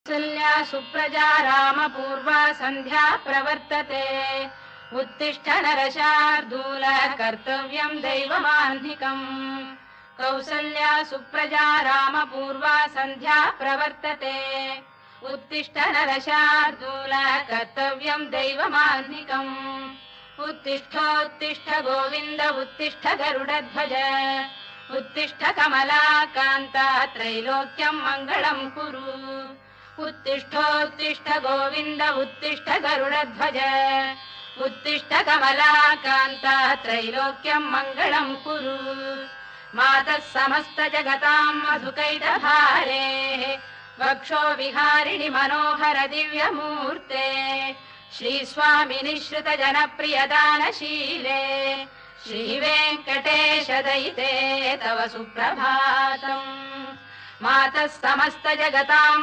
कौसल्या सुप्रजा रामपूर्वा सन्ध्या प्रवर्तते। उत्तिष्ठ नरशार्दूल कर्तव्यं दैवमाह्निकम्। कौसल्या सुप्रजा रामपूर्वा सन्ध्या प्रवर्तते। उत्तिष्ठ नरशार्दूल कर्तव्यं दैवमाह्निकम्। उत्तिष्ठोत्तिष्ठ गोविन्द उत्तिष्ठ गरुडध्वज। उत्तिष्ठ कमलाकान्त त्रैलोक्यं मङ्गलं कुरु। उत्तिष्ठोत्तिष्ठ गोविन्द उत्तिष्ठ गरुडध्वज। उत्तिष्ठ कमलाकान्त त्रैलोक्यं मङ्गलं कुरु। मातः समस्त जगतां मधुकैटभारेः वक्षो विहारिणि मनोहर दिव्यमूर्ते। श्रीस्वामिनि श्रुत जनप्रियदानशीले श्रीवेङ्कटेश दयिते तव सुप्रभातम्। मातः समस्त जगतां